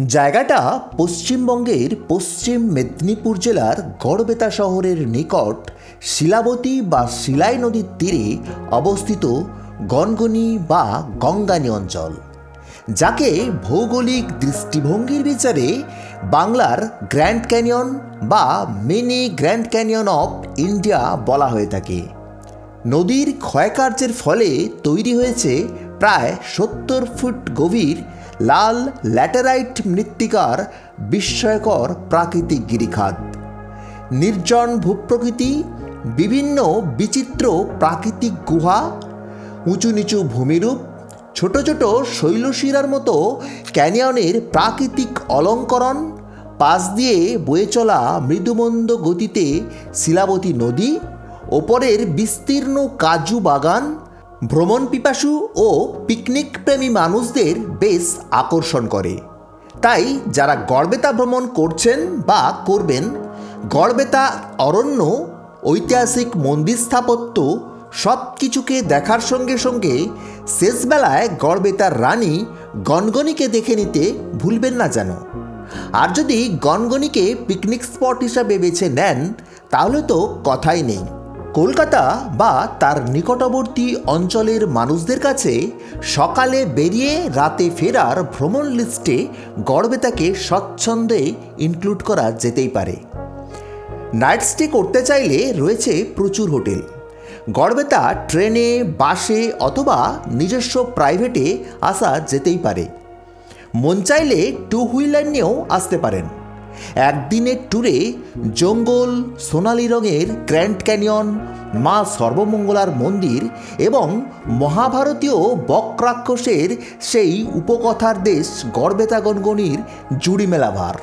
জায়গাটা পশ্চিমবঙ্গের পশ্চিম মেদিনীপুর জেলার গড়বেতা শহরের নিকট শিলাবতী বা শিলাই নদীর তীরে অবস্থিত গনগনি বা গঙ্গানি অঞ্চল, যাকে ভৌগোলিক দৃষ্টিভঙ্গির বিচারে বাংলার গ্র্যান্ড ক্যানিয়ন বা mini grand canyon of India বলা হয়ে থাকে। নদীর ক্ষয়কার্যের ফলে তৈরি হয়েছে প্রায় 70 ফুট গভীর লাল ল্যাটেরাইট মৃত্তিকার বিস্ময়কর প্রাকৃতিক গিরিখাত। নির্জন ভূপ্রকৃতি, বিভিন্ন বিচিত্র প্রাকৃতিক গুহা, উঁচু নিচু ভূমিরূপ, ছোট ছোট শৈলশিরার মতো ক্যানিয়নের প্রাকৃতিক অলঙ্করণ, পাশ দিয়ে বয়ে চলা মৃদুমন্দ গতিতে শিলাবতী নদী, ওপরের বিস্তীর্ণ কাজু বাগান ভ্রমণ পিপাসু ও পিকনিক প্রেমী মানুষদের বেশ আকর্ষণ করে। তাই যারা গড়বেতা ভ্রমণ করছেন বা করবেন, গড়বেতা অরণ্য, ঐতিহাসিক মন্দির স্থাপত্য সব কিছুকে দেখার সঙ্গে সঙ্গে শেষবেলায় গড়বেতার রানী গনগনিকে দেখে নিতে ভুলবেন না যেন। আর যদি গনগনিকে পিকনিক স্পট হিসাবে বেছে নেন, তাহলে তো কথাই নেই। কলকাতা বা তার নিকটবর্তী অঞ্চলের মানুষদের কাছে সকালে বেরিয়ে রাতে ফেরার ভ্রমণ লিস্টে গড়বেতাকে স্বচ্ছন্দে ইনক্লুড করা যেতেই পারে। নাইট স্টে করতে চাইলে রয়েছে প্রচুর হোটেল। গড়বেতা ট্রেনে, বাসে অথবা নিজস্ব প্রাইভেটে আসা যেতেই পারে। মন চাইলে 2 হুইলার নিয়েও আসতে পারেন। একদিনের ট্যুরে জঙ্গল, সোনালি রঙের গ্র্যান্ড ক্যানিয়ন, মা সর্বমঙ্গলার মন্দির এবং মহাভারতীয় বক্রাক্ষসের সেই উপকথার দেশ গড়বেতা গনগনির জুড়ি মেলা ভার।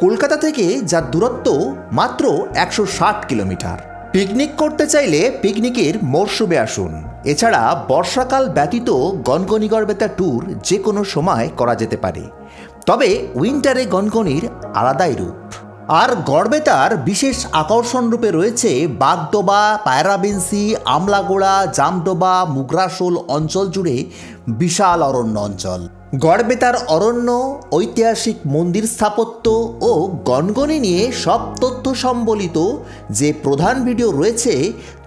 কলকাতা থেকে যার দূরত্ব মাত্র 160 কিলোমিটার। পিকনিক করতে চাইলে পিকনিকের মরশুমে আসুন। এছাড়া বর্ষাকাল ব্যতীত গনগনি গড়বেতা ট্যুর যে কোনো সময় করা যেতে পারে, তবে উইন্টারে গনগনির আলাদাই রূপ। আর গড়বেতার বিশেষ আকর্ষণ রূপে রয়েছে বাগডোবা, পায়রাবিন্সি, আমলাগোড়া, জামডোবা, মুগরাশোল অঞ্চল জুড়ে বিশাল অরণ্য অঞ্চল। গড়বেতার অরণ্য, ঐতিহাসিক মন্দির স্থাপত্য ও গনগনি নিয়ে সব তথ্য সম্বলিত যে প্রধান ভিডিও রয়েছে,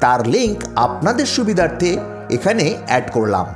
তার লিঙ্ক আপনাদের সুবিধার্থে এখানে অ্যাড করলাম।